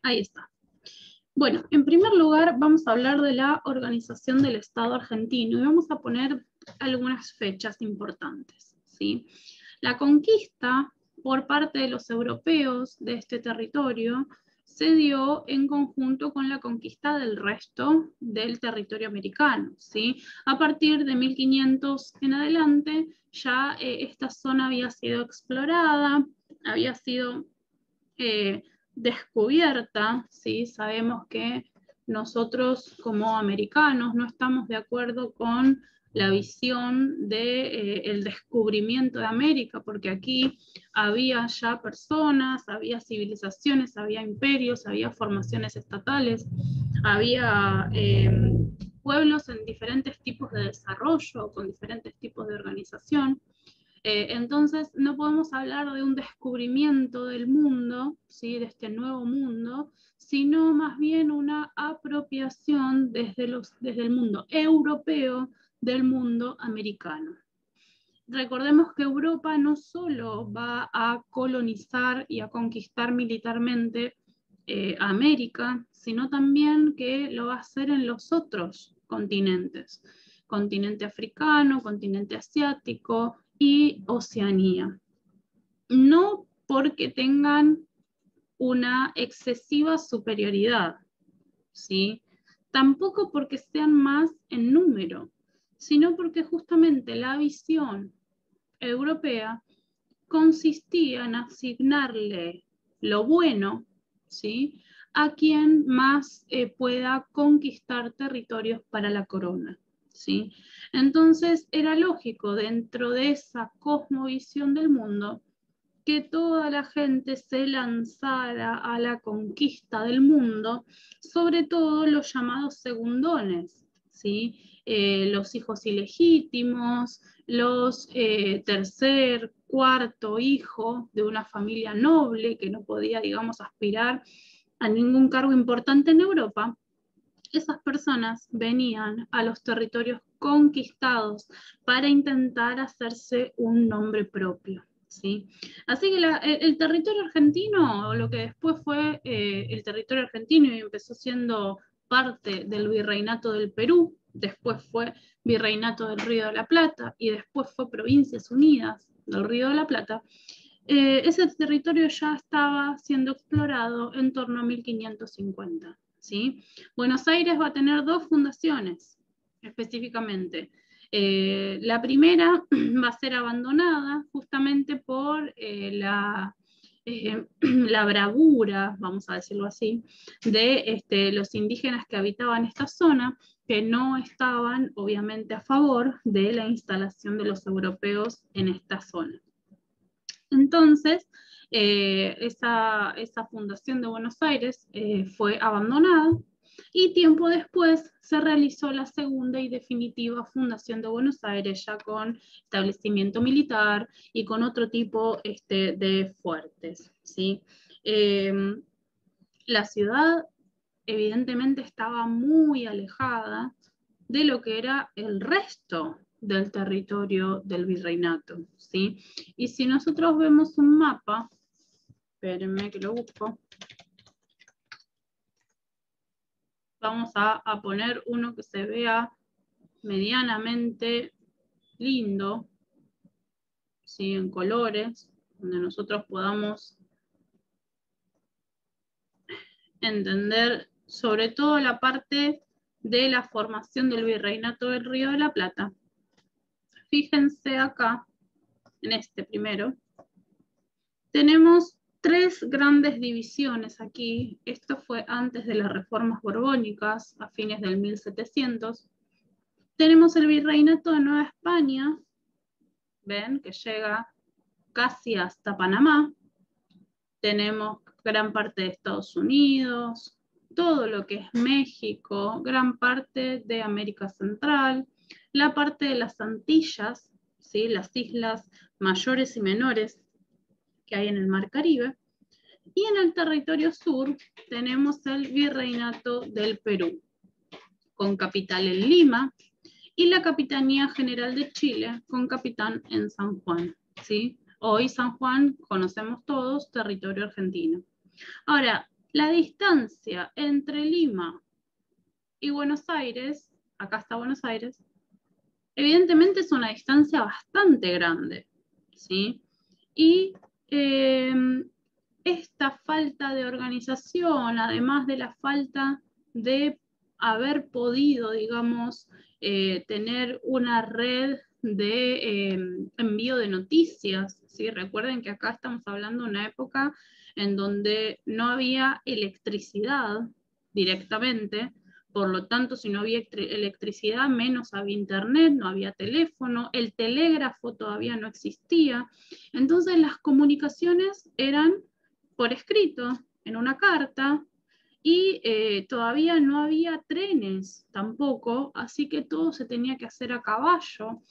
Ahí está. Bueno, en primer lugar vamos a hablar de la organización del Estado argentino y vamos a poner algunas fechas importantes, ¿sí? La conquista por parte de los europeos de este territorio se dio en conjunto con la conquista del resto del territorio americano, ¿sí? A partir de 1500 en adelante ya esta zona había sido explorada, había sido descubierta, ¿sí? Sabemos que nosotros como americanos no estamos de acuerdo con la visión del descubrimiento de América, porque aquí había ya personas, había civilizaciones, había imperios, había formaciones estatales, había pueblos en diferentes tipos de desarrollo, con diferentes tipos de organización. Entonces, no podemos hablar de un descubrimiento del mundo, ¿sí? De este nuevo mundo, sino más bien una apropiación desde el mundo europeo del mundo americano. Recordemos que Europa no solo va a colonizar y a conquistar militarmente América, sino también que lo va a hacer en los otros continentes, continente africano, continente asiático y Oceanía. No porque tengan una excesiva superioridad, ¿sí? Tampoco porque sean más en número, sino porque justamente la visión europea consistía en asignarle lo bueno, ¿sí? A quien más pueda conquistar territorios para la corona, ¿sí? Entonces era lógico dentro de esa cosmovisión del mundo que toda la gente se lanzara a la conquista del mundo, sobre todo los llamados segundones, ¿sí? Los hijos ilegítimos, los tercer, cuarto hijo de una familia noble que no podía, digamos, aspirar a ningún cargo importante en Europa. Esas personas venían a los territorios conquistados para intentar hacerse un nombre propio, ¿sí? Así que el territorio argentino, lo que después fue el territorio argentino y empezó siendo parte del virreinato del Perú, después fue virreinato del Río de la Plata y después fue Provincias Unidas del Río de la Plata, ese territorio ya estaba siendo explorado en torno a 1550. ¿Sí? Buenos Aires va a tener dos fundaciones específicamente. La primera va a ser abandonada justamente por la bravura, vamos a decirlo así, de los indígenas que habitaban esta zona, que no estaban obviamente a favor de la instalación de los europeos en esta zona. Entonces, esa fundación de Buenos Aires fue abandonada y tiempo después se realizó la segunda y definitiva fundación de Buenos Aires, ya con establecimiento militar y con otro tipo de fuertes, ¿sí? La ciudad evidentemente estaba muy alejada de lo que era el resto del territorio del virreinato, ¿sí? Y si nosotros vemos un mapa, espérenme que lo busco, vamos a poner uno que se vea medianamente lindo, ¿sí? En colores, donde nosotros podamos entender sobre todo la parte de la formación del virreinato del Río de la Plata. Fíjense acá, en este primero, tenemos tres grandes divisiones aquí. Esto fue antes de las reformas borbónicas, a fines del 1700. Tenemos el virreinato de Nueva España, ven, que llega casi hasta Panamá. Tenemos gran parte de Estados Unidos, todo lo que es México, gran parte de América Central, la parte de las Antillas, ¿sí? Las islas mayores y menores que hay en el Mar Caribe. Y en el territorio sur tenemos el Virreinato del Perú, con capital en Lima, y la Capitanía General de Chile, con capital en San Juan, ¿sí? Hoy San Juan, conocemos todos, territorio argentino. Ahora, La distancia entre Lima y Buenos Aires, acá está Buenos Aires, evidentemente es una distancia bastante grande, ¿sí? Y esta falta de organización, además de la falta de haber podido, digamos, tener una red de envío de noticias, ¿sí? Recuerden que acá estamos hablando de una época en donde no había electricidad directamente, por lo tanto, si no había electricidad, menos había internet, no había teléfono, el telégrafo todavía no existía. Entonces las comunicaciones eran por escrito, en una carta, y todavía no había trenes tampoco, así que todo se tenía que hacer a caballo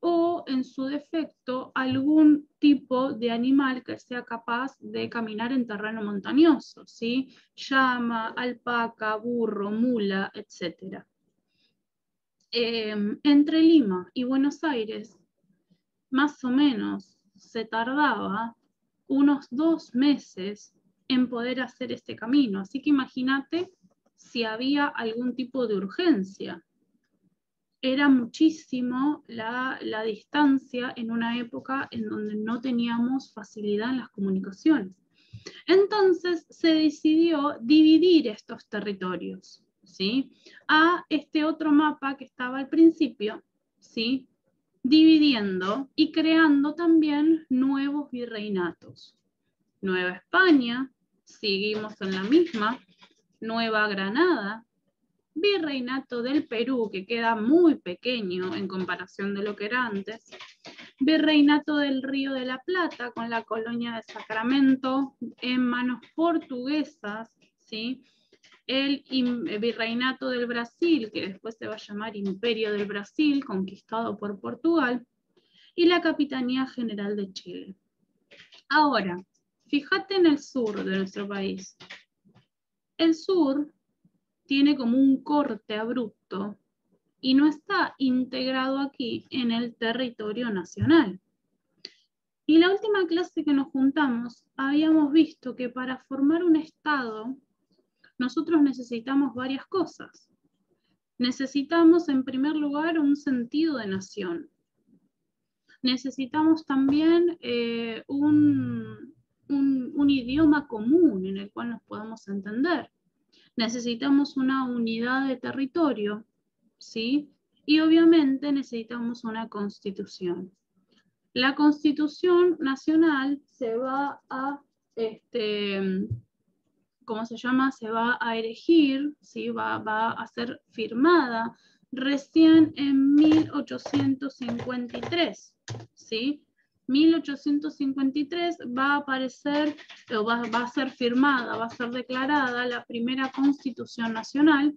o, en su defecto, algún tipo de animal que sea capaz de caminar en terreno montañoso, ¿sí? Llama, alpaca, burro, mula, etc. Entre Lima y Buenos Aires, más o menos se tardaba unos 2 meses en poder hacer este camino. Así que imagínate si había algún tipo de urgencia. Era muchísimo la distancia en una época en donde no teníamos facilidad en las comunicaciones. Entonces se decidió dividir estos territorios, ¿sí? A este otro mapa que estaba al principio, ¿sí? Dividiendo y creando también nuevos virreinatos. Nueva España, seguimos en la misma, Nueva Granada, Virreinato del Perú, que queda muy pequeño en comparación de lo que era antes, Virreinato del Río de la Plata, con la colonia de Sacramento en manos portuguesas, ¿sí? El Virreinato del Brasil, que después se va a llamar Imperio del Brasil, conquistado por Portugal, y la Capitanía General de Chile. Ahora, fíjate en el sur de nuestro país. El sur tiene como un corte abrupto y no está integrado aquí en el territorio nacional. Y la última clase que nos juntamos, habíamos visto que para formar un Estado, nosotros necesitamos varias cosas. Necesitamos, en primer lugar, un sentido de nación. Necesitamos también un idioma común en el cual nos podamos entender. Necesitamos una unidad de territorio, ¿sí? Y obviamente necesitamos una constitución. La Constitución Nacional se va a, ¿cómo se llama? Se va a erigir, ¿sí? Va a ser firmada recién en 1853, ¿sí? 1853 va a aparecer, o va a ser firmada, va a ser declarada la primera Constitución Nacional,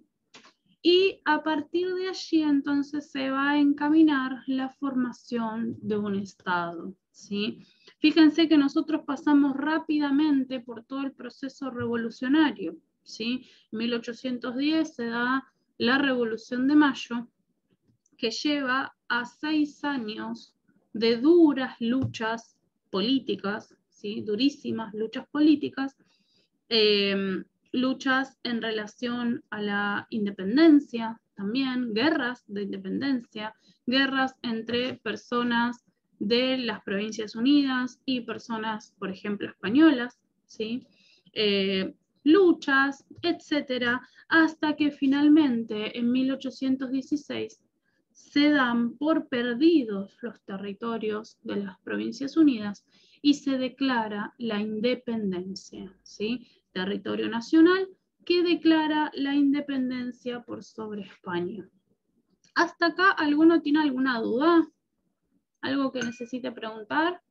y a partir de allí entonces se va a encaminar la formación de un Estado, ¿sí? Fíjense que nosotros pasamos rápidamente por todo el proceso revolucionario, ¿sí? En 1810 se da la Revolución de Mayo, que lleva a 6 años de duras luchas políticas, ¿sí? Durísimas luchas políticas, luchas en relación a la independencia, también guerras de independencia, guerras entre personas de las Provincias Unidas y personas, por ejemplo, españolas, ¿sí? Luchas, etcétera, hasta que finalmente en 1816 se dan por perdidos los territorios de las Provincias Unidas y se declara la independencia, ¿sí? Territorio nacional que declara la independencia por sobre España. ¿Hasta acá alguno tiene alguna duda? ¿Algo que necesite preguntar?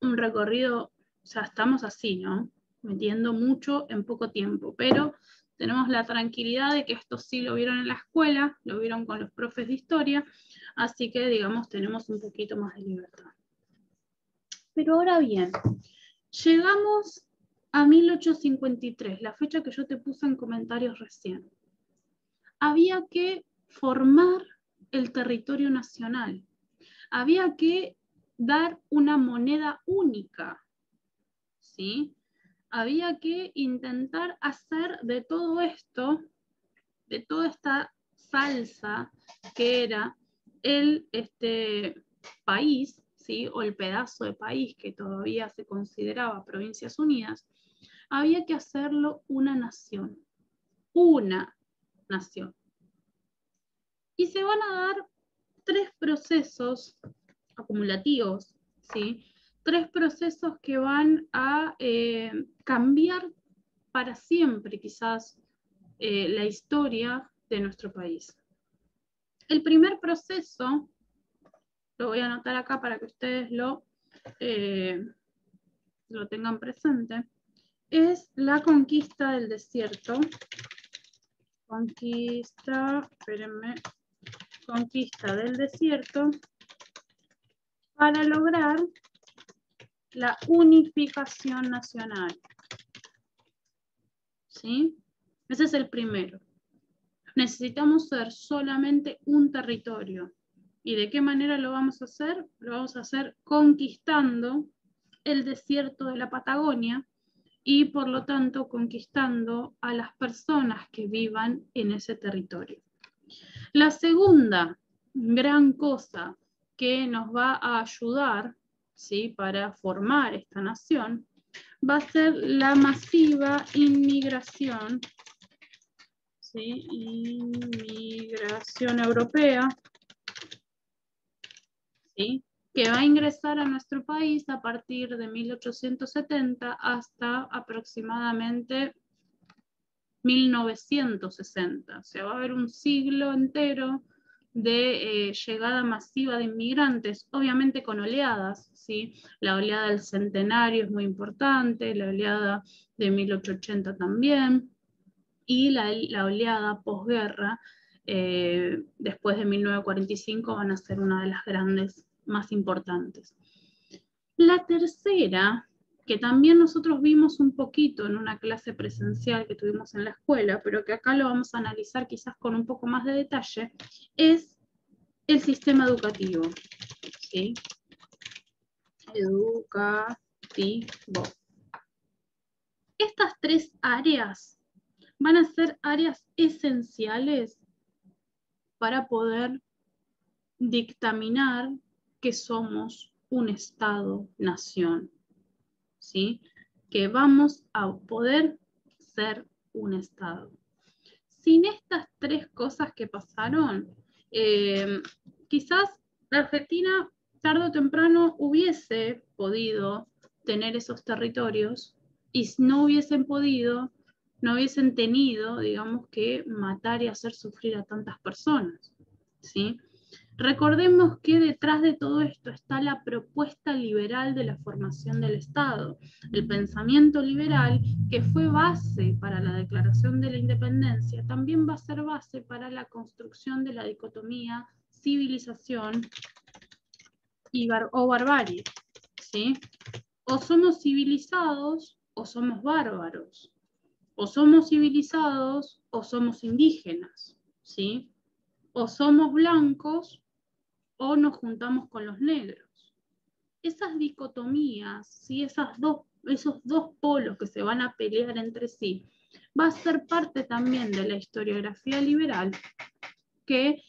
Un recorrido, o sea, estamos así, ¿no? Metiendo mucho en poco tiempo, pero tenemos la tranquilidad de que esto sí lo vieron en la escuela, lo vieron con los profes de historia, así que, digamos, tenemos un poquito más de libertad. Pero ahora bien, llegamos a 1853, la fecha que yo te puse en comentarios recién. Había que formar el territorio nacional. Había que dar una moneda única, ¿sí? Había que intentar hacer de todo esto, de toda esta salsa que era el país, ¿sí? O el pedazo de país que todavía se consideraba Provincias Unidas, había que hacerlo una nación. Una nación. Y se van a dar 3 procesos acumulativos, ¿sí? 3 procesos que van a cambiar para siempre, quizás, la historia de nuestro país. El primer proceso, lo voy a anotar acá para que ustedes lo tengan presente, es la conquista del desierto. Conquista del desierto para lograr la unificación nacional. ¿Sí? Ese es el primero. Necesitamos ser solamente un territorio. ¿Y de qué manera lo vamos a hacer? Lo vamos a hacer conquistando el desierto de la Patagonia y por lo tanto conquistando a las personas que vivan en ese territorio. La segunda gran cosa que nos va a ayudar, ¿sí?, para formar esta nación va a ser la masiva inmigración, ¿sí?, inmigración europea, ¿sí?, que va a ingresar a nuestro país a partir de 1870 hasta aproximadamente 1960. O sea, va a haber un siglo entero de llegada masiva de inmigrantes, obviamente con oleadas, ¿sí? La oleada del centenario es muy importante, la oleada de 1880 también, y la oleada posguerra, después de 1945, van a ser una de las grandes más importantes. La tercera, que también nosotros vimos un poquito en una clase presencial que tuvimos en la escuela, pero que acá lo vamos a analizar quizás con un poco más de detalle, es el sistema educativo, ¿sí? Educativo. Estas 3 áreas van a ser áreas esenciales para poder dictaminar que somos un Estado-nación, ¿sí? Que vamos a poder ser un Estado. Sin estas 3 cosas que pasaron, quizás la Argentina tarde o temprano hubiese podido tener esos territorios y no hubiesen podido, no hubiesen tenido, digamos, que matar y hacer sufrir a tantas personas, ¿sí? Recordemos que detrás de todo esto está la propuesta liberal de la formación del Estado, el pensamiento liberal que fue base para la declaración de la independencia, también va a ser base para la construcción de la dicotomía civilización o barbarie, ¿sí? O somos civilizados o somos bárbaros, o somos civilizados o somos indígenas, ¿sí? O somos blancos o nos juntamos con los negros. Esas dicotomías, ¿sí?, esos dos polos que se van a pelear entre sí, va a ser parte también de la historiografía liberal que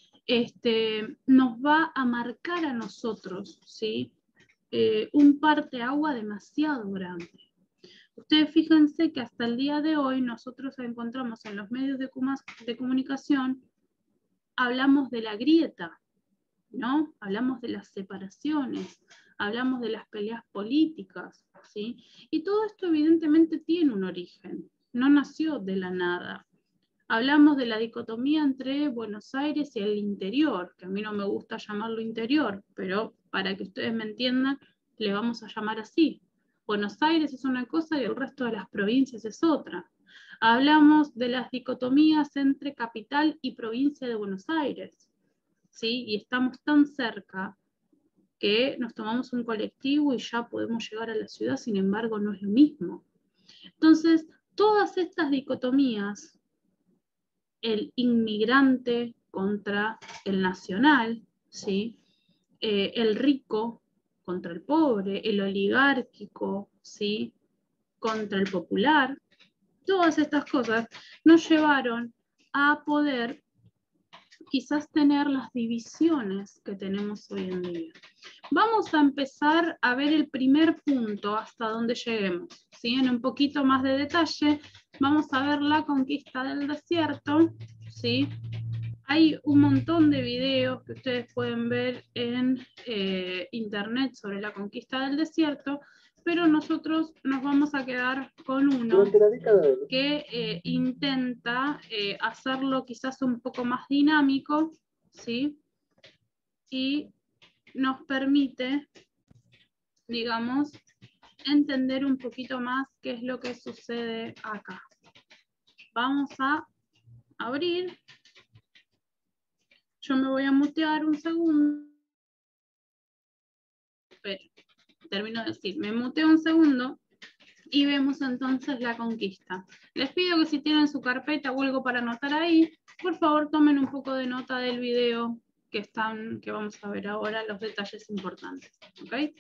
nos va a marcar a nosotros, ¿sí?, un parteagua demasiado grande. Ustedes fíjense que hasta el día de hoy nosotros encontramos en los medios de comunicación, hablamos de la grieta, ¿no? Hablamos de las separaciones, hablamos de las peleas políticas, ¿sí? Y todo esto evidentemente tiene un origen, no nació de la nada. Hablamos de la dicotomía entre Buenos Aires y el interior, que a mí no me gusta llamarlo interior, pero para que ustedes me entiendan, le vamos a llamar así. Buenos Aires es una cosa y el resto de las provincias es otra. Hablamos de las dicotomías entre capital y provincia de Buenos Aires, ¿sí? Y estamos tan cerca que nos tomamos un colectivo y ya podemos llegar a la ciudad, sin embargo no es lo mismo. Entonces, todas estas dicotomías, el inmigrante contra el nacional, ¿sí?, el rico contra el pobre, el oligárquico, ¿sí?, contra el popular. Todas estas cosas nos llevaron a poder quizás tener las divisiones que tenemos hoy en día. Vamos a empezar a ver el primer punto hasta donde lleguemos, ¿sí? En un poquito más de detalle vamos a ver la conquista del desierto, ¿sí? Hay un montón de videos que ustedes pueden ver en internet sobre la conquista del desierto, pero nosotros nos vamos a quedar con uno que intenta hacerlo quizás un poco más dinámico, ¿sí? Y nos permite, digamos, entender un poquito más qué es lo que sucede acá. Vamos a abrir. Yo me voy a mutear un segundo. Espera, termino de decir, me muteo un segundo y vemos entonces la conquista. Les pido que si tienen su carpeta o algo para anotar ahí, por favor tomen un poco de nota del video que vamos a ver ahora, los detalles importantes. ¿Okay?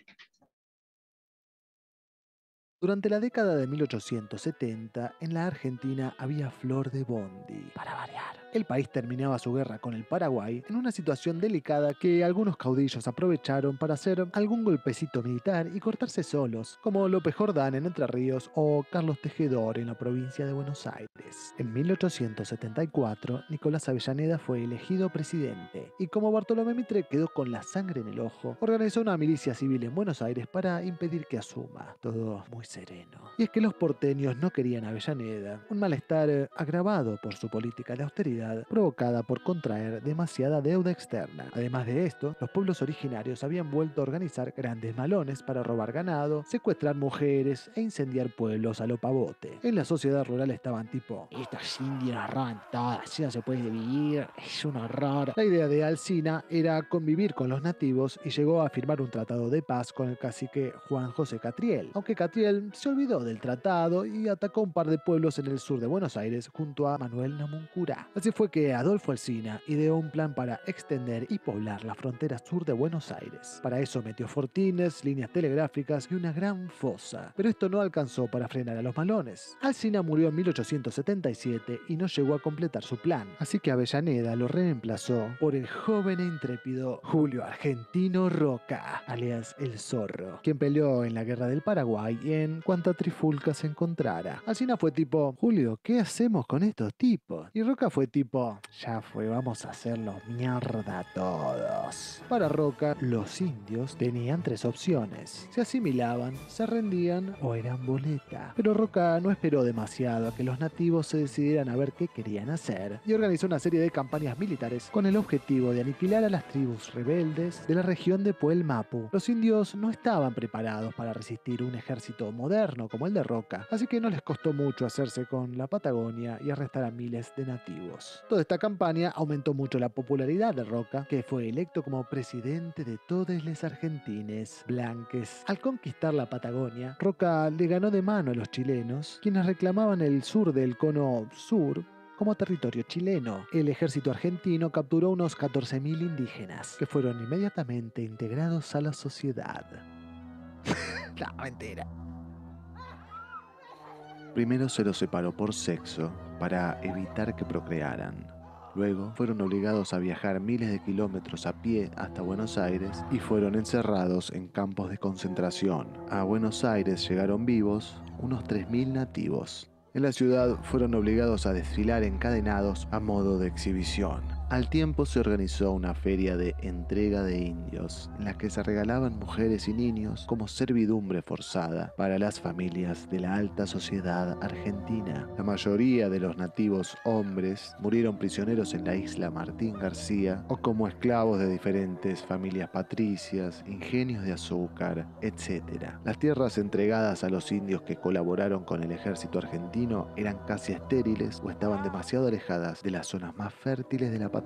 Durante la década de 1870, en la Argentina había flor de bondi, para variar. El país terminaba su guerra con el Paraguay en una situación delicada que algunos caudillos aprovecharon para hacer algún golpecito militar y cortarse solos, como López Jordán en Entre Ríos o Carlos Tejedor en la provincia de Buenos Aires. En 1874, Nicolás Avellaneda fue elegido presidente y como Bartolomé Mitre quedó con la sangre en el ojo, organizó una milicia civil en Buenos Aires para impedir que asuma. Todo muy sereno. Y es que los porteños no querían a Avellaneda, un malestar agravado por su política de austeridad provocada por contraer demasiada deuda externa. Además de esto, los pueblos originarios habían vuelto a organizar grandes malones para robar ganado, secuestrar mujeres e incendiar pueblos a lo pavote. En la sociedad rural estaban tipo, estos indios roban todo, así no se puede vivir, es un horror. La idea de Alsina era convivir con los nativos y llegó a firmar un tratado de paz con el cacique Juan José Catriel, aunque Catriel se olvidó del tratado y atacó un par de pueblos en el sur de Buenos Aires junto a Manuel Namuncurá. Así fue que Adolfo Alsina ideó un plan para extender y poblar la frontera sur de Buenos Aires. Para eso metió fortines, líneas telegráficas y una gran fosa. Pero esto no alcanzó para frenar a los malones. Alsina murió en 1877 y no llegó a completar su plan. Así que Avellaneda lo reemplazó por el joven e intrépido Julio Argentino Roca, alias El Zorro, quien peleó en la Guerra del Paraguay y en cuanta trifulca se encontrara. Alsina fue tipo, Julio, ¿qué hacemos con estos tipos? Y Roca fue tipo, ya fue, vamos a hacerlos mierda todos. Para Roca, los indios tenían tres opciones. Se asimilaban, se rendían o eran boleta. Pero Roca no esperó demasiado a que los nativos se decidieran a ver qué querían hacer y organizó una serie de campañas militares con el objetivo de aniquilar a las tribus rebeldes de la región de Puel Mapu. Los indios no estaban preparados para resistir un ejército moderno como el de Roca, así que no les costó mucho hacerse con la Patagonia y arrestar a miles de nativos. Toda esta campaña aumentó mucho la popularidad de Roca, que fue electo como presidente de todos los argentines blanques. Al conquistar la Patagonia, Roca le ganó de mano a los chilenos, quienes reclamaban el sur del cono sur como territorio chileno. El ejército argentino capturó unos 14.000 indígenas, que fueron inmediatamente integrados a la sociedad. No, mentira. Primero se los separó por sexo para evitar que procrearan. Luego fueron obligados a viajar miles de kilómetros a pie hasta Buenos Aires y fueron encerrados en campos de concentración. A Buenos Aires llegaron vivos unos 3.000 nativos. En la ciudad fueron obligados a desfilar encadenados a modo de exhibición. Al tiempo se organizó una feria de entrega de indios, en la que se regalaban mujeres y niños como servidumbre forzada para las familias de la alta sociedad argentina. La mayoría de los nativos hombres murieron prisioneros en la isla Martín García o como esclavos de diferentes familias patricias, ingenios de azúcar, etc. Las tierras entregadas a los indios que colaboraron con el ejército argentino eran casi estériles o estaban demasiado alejadas de las zonas más fértiles de la Patagonia.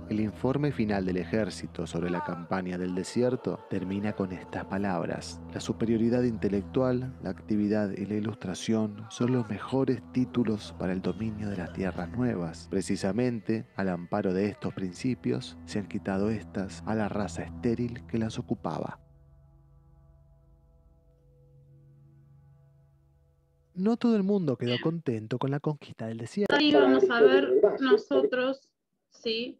El informe final del ejército sobre la campaña del desierto termina con estas palabras: la superioridad intelectual, la actividad y la ilustración son los mejores títulos para el dominio de las tierras nuevas. Precisamente, al amparo de estos principios, se han quitado estas a la raza estéril que las ocupaba. no todo el mundo quedó contento con la conquista del desierto. Ahí vamos a ver nosotros, ¿sí?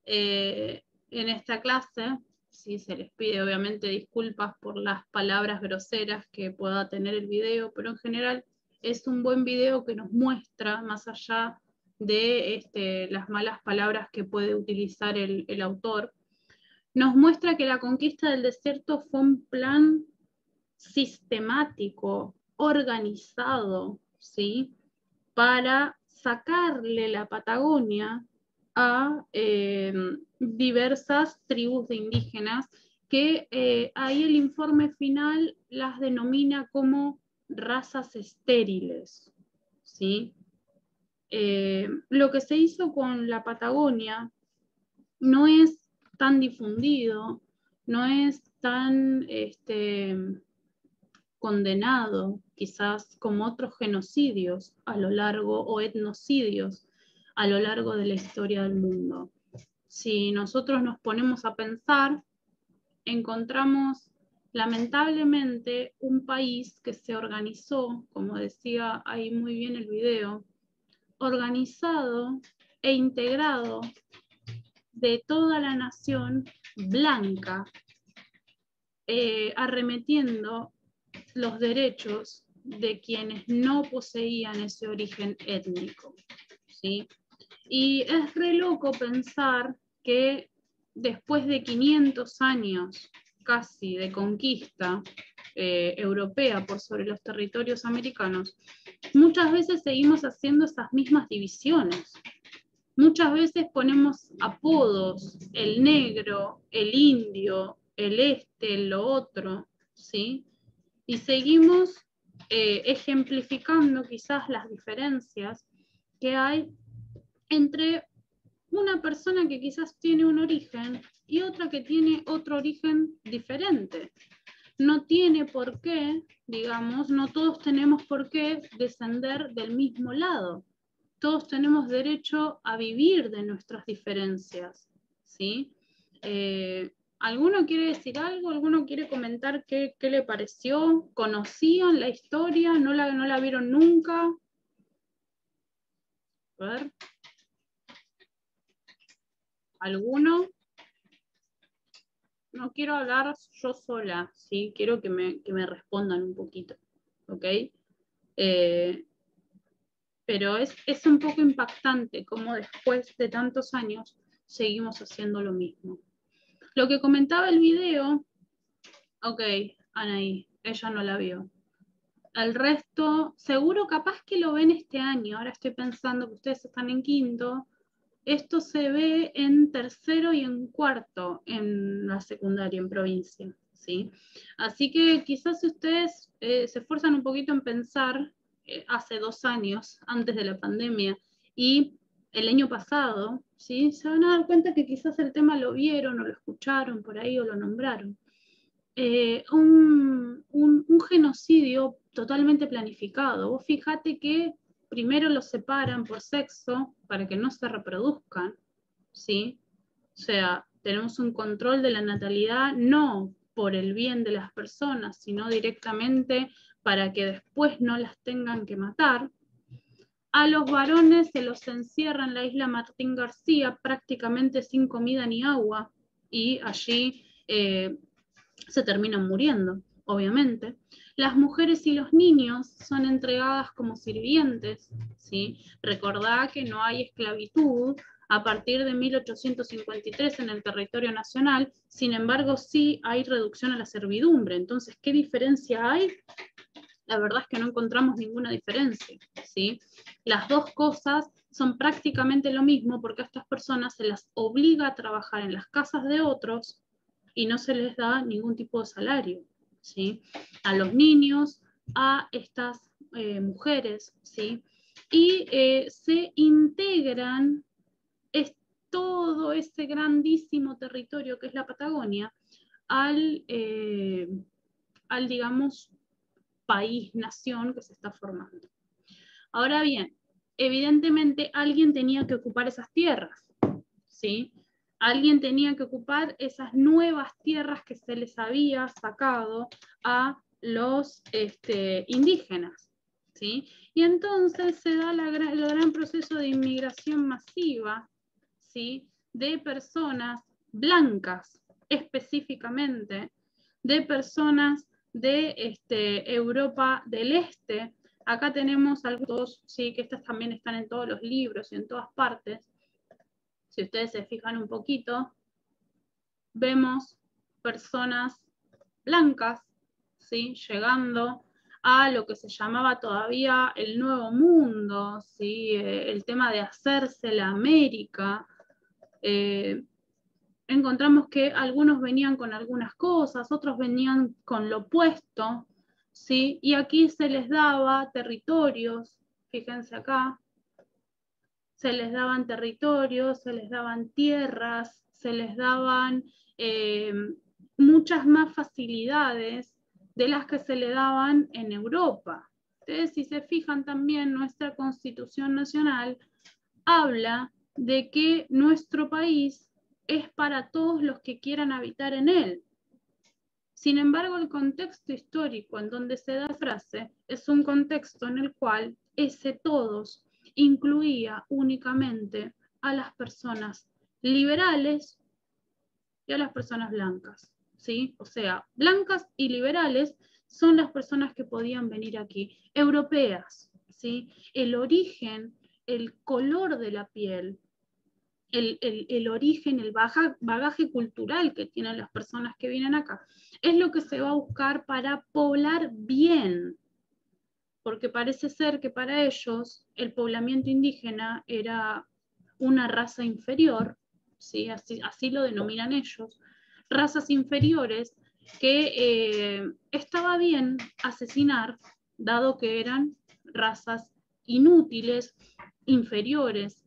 En esta clase, sí, se les pide obviamente disculpas por las palabras groseras que pueda tener el video, pero en general es un buen video que nos muestra, más allá de las malas palabras que puede utilizar el autor, nos muestra que la conquista del desierto fue un plan sistemático, organizado, ¿sí? Para sacarle la Patagonia a diversas tribus de indígenas que ahí el informe final las denomina como razas estériles, ¿sí? Lo que se hizo con la Patagonia no es tan difundido, no es tan condenado quizás como otros genocidios a lo largo o etnocidios a lo largo de la historia del mundo. Si nosotros nos ponemos a pensar, encontramos lamentablemente un país que se organizó, como decía ahí muy bien el video, organizado e integrado de toda la nación blanca, arremetiendo los derechos de quienes no poseían ese origen étnico, ¿sí? Y es re loco pensar que después de 500 años casi de conquista europea por sobre los territorios americanos, muchas veces seguimos haciendo esas mismas divisiones. Muchas veces ponemos apodos, el negro, el indio, el lo otro, ¿sí? Y seguimos ejemplificando quizás las diferencias que hay entre una persona que quizás tiene un origen y otra que tiene otro origen diferente. No tiene por qué, digamos, no todos tenemos por qué descender del mismo lado. Todos tenemos derecho a vivir de nuestras diferencias, ¿sí? ¿Alguno quiere decir algo? ¿Alguno quiere comentar qué le pareció? ¿Conocían la historia? ¿No la vieron nunca? A ver. ¿Alguno? No quiero hablar yo sola, ¿sí? Quiero que me respondan un poquito, ¿ok? Pero es un poco impactante cómo después de tantos años seguimos haciendo lo mismo. Lo que comentaba el video, ok, Anaí, ella no la vio. El resto, seguro capaz que lo ven este año, ahora estoy pensando que ustedes están en quinto, esto se ve en tercero y en cuarto en la secundaria, en provincia, ¿sí? Así que quizás si ustedes se esfuerzan un poquito en pensar hace 2 años, antes de la pandemia, y el año pasado, ¿sí? Se van a dar cuenta que quizás el tema lo vieron o lo escucharon por ahí o lo nombraron. Un genocidio totalmente planificado. Vos fíjate que primero los separan por sexo para que no se reproduzcan, ¿sí? O sea, tenemos un control de la natalidad no por el bien de las personas, sino directamente para que después no las tengan que matar. A los varones se los encierra en la isla Martín García prácticamente sin comida ni agua y allí se terminan muriendo, obviamente. Las mujeres y los niños son entregadas como sirvientes, ¿sí? Recordá que no hay esclavitud a partir de 1853 en el territorio nacional, sin embargo sí hay reducción a la servidumbre. Entonces, ¿qué diferencia hay? La verdad es que no encontramos ninguna diferencia, ¿sí? Las dos cosas son prácticamente lo mismo porque a estas personas se las obliga a trabajar en las casas de otros y no se les da ningún tipo de salario, ¿sí? A los niños, a estas mujeres, ¿sí? Y se integran todo ese grandísimo territorio que es la Patagonia al digamos, país-nación que se está formando. Ahora bien, evidentemente alguien tenía que ocupar esas tierras, ¿sí? Alguien tenía que ocupar esas nuevas tierras que se les había sacado a los indígenas. ¿sí? Y entonces se da el gran proceso de inmigración masiva, ¿sí? De personas blancas específicamente, de personas de Europa del Este. Acá tenemos algunos, ¿sí? Que estas también están en todos los libros y en todas partes. Si ustedes se fijan un poquito, vemos personas blancas, ¿sí? Llegando a lo que se llamaba todavía el Nuevo Mundo, ¿sí? El tema de hacerse la América. Encontramos que algunos venían con algunas cosas, otros venían con lo opuesto, ¿sí? Y aquí se les daba territorios, fíjense acá, se les daban territorios, se les daban tierras, se les daban muchas más facilidades de las que se le daban en Europa. Ustedes, si se fijan también, nuestra Constitución Nacional habla de que nuestro país es para todos los que quieran habitar en él. Sin embargo, el contexto histórico en donde se da la frase es un contexto en el cual ese todos incluía únicamente a las personas liberales y a las personas blancas, ¿sí? O sea, blancas y liberales son las personas que podían venir aquí, europeas, ¿sí? El origen, el color de la piel, el origen, el bagaje cultural que tienen las personas que vienen acá, es lo que se va a buscar para poblar bien, porque parece ser que para ellos el poblamiento indígena era una raza inferior, ¿sí? Así lo denominan ellos, razas inferiores que estaba bien asesinar, dado que eran razas inútiles, inferiores,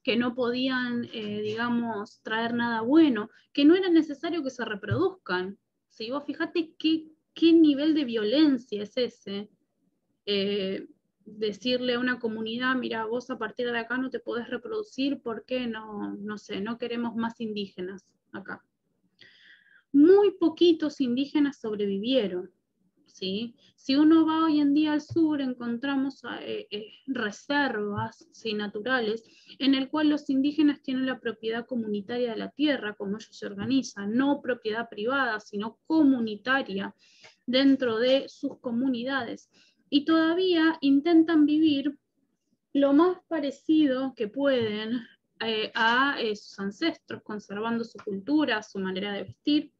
que no podían, digamos, traer nada bueno, que no era necesario que se reproduzcan. Si vos fijate qué nivel de violencia es ese, decirle a una comunidad, mira, vos a partir de acá no te podés reproducir porque no sé, no queremos más indígenas acá. Muy poquitos indígenas sobrevivieron, ¿sí? Si uno va hoy en día al sur, encontramos reservas, ¿sí? Naturales, en el cual los indígenas tienen la propiedad comunitaria de la tierra, como ellos se organizan, no propiedad privada, sino comunitaria dentro de sus comunidades. Y todavía intentan vivir lo más parecido que pueden a sus ancestros, conservando su cultura, su manera de vestir.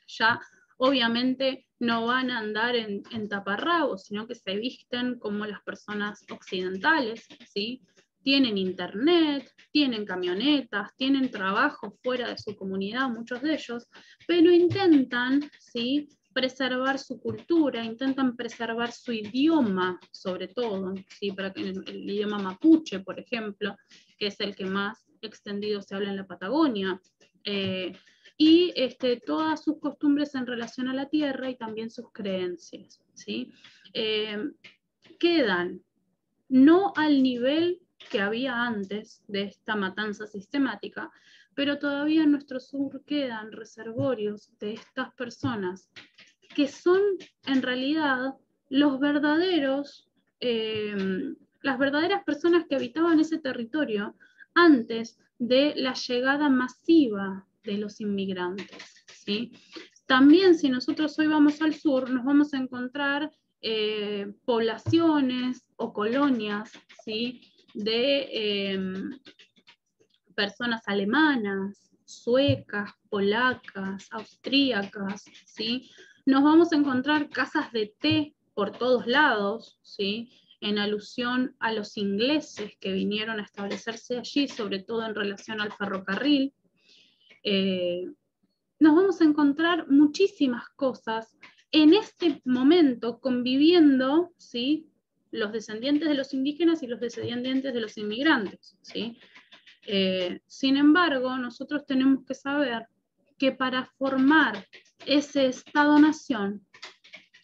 Ya obviamente no van a andar en taparrabos, sino que se visten como las personas occidentales, ¿sí? Tienen internet, tienen camionetas, tienen trabajo fuera de su comunidad, muchos de ellos, pero intentan, ¿sí? Preservar su cultura, intentan preservar su idioma, sobre todo, ¿sí? Para que el idioma mapuche, por ejemplo, que es el que más extendido se habla en la Patagonia, y todas sus costumbres en relación a la tierra y también sus creencias, ¿sí? Quedan no al nivel que había antes de esta matanza sistemática, pero todavía en nuestro sur quedan reservorios de estas personas que son en realidad los verdaderos, las verdaderas personas que habitaban ese territorio antes de la llegada masiva de los inmigrantes, ¿sí? También si nosotros hoy vamos al sur, nos vamos a encontrar poblaciones o colonias, ¿sí? De personas alemanas, suecas, polacas, austríacas, ¿sí? Nos vamos a encontrar casas de té por todos lados, ¿sí? En alusión a los ingleses que vinieron a establecerse allí, sobre todo en relación al ferrocarril. Nos vamos a encontrar muchísimas cosas en este momento conviviendo, ¿sí? Los descendientes de los indígenas y los descendientes de los inmigrantes, ¿sí? Sin embargo, nosotros tenemos que saber que para formar ese Estado-nación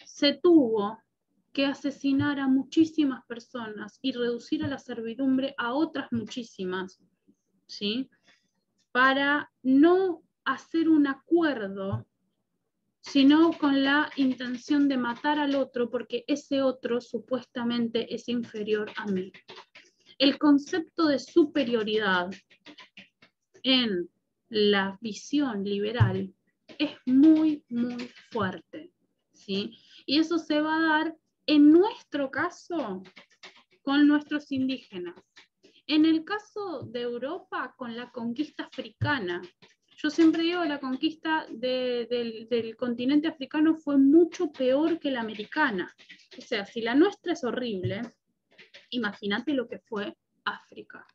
se tuvo que asesinar a muchísimas personas y reducir a la servidumbre a otras muchísimas, ¿sí? Para no hacer un acuerdo sino con la intención de matar al otro porque ese otro supuestamente es inferior a mí. El concepto de superioridad en la visión liberal es muy, muy fuerte, ¿sí? Y eso se va a dar, en nuestro caso, con nuestros indígenas. En el caso de Europa, con la conquista africana. Yo siempre digo que la conquista del continente africano fue mucho peor que la americana. O sea, si la nuestra es horrible, imagínate lo que fue África.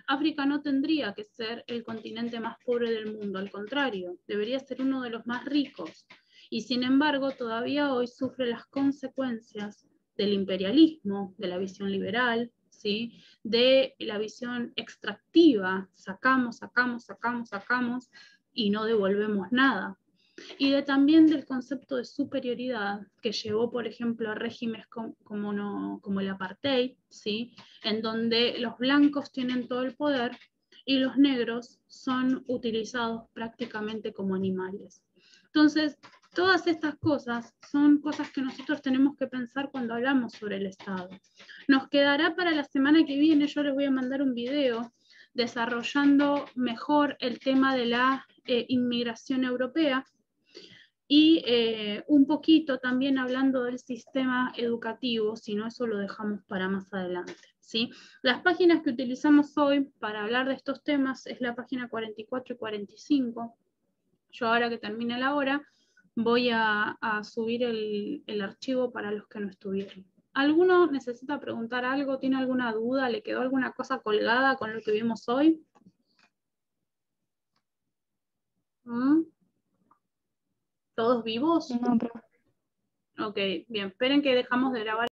África no tendría que ser el continente más pobre del mundo, al contrario, debería ser uno de los más ricos. Y sin embargo, todavía hoy sufre las consecuencias del imperialismo, de la visión liberal, ¿sí? De la visión extractiva, sacamos, sacamos, sacamos, sacamos y no devolvemos nada. Y también del concepto de superioridad que llevó, por ejemplo, a regímenes como el apartheid, ¿sí? En donde los blancos tienen todo el poder y los negros son utilizados prácticamente como animales. Entonces, todas estas cosas son cosas que nosotros tenemos que pensar cuando hablamos sobre el Estado. Nos quedará para la semana que viene, yo les voy a mandar un video desarrollando mejor el tema de la inmigración europea, y un poquito también hablando del sistema educativo, si no eso lo dejamos para más adelante, ¿sí? Las páginas que utilizamos hoy para hablar de estos temas es la página 44 y 45. Yo ahora que termine la hora voy a subir el archivo para los que no estuvieron. ¿Alguno necesita preguntar algo? ¿Tiene alguna duda? ¿Le quedó alguna cosa colgada con lo que vimos hoy? ¿Mm? ¿Todos vivos? No, pero Ok, bien, esperen que dejamos de grabar.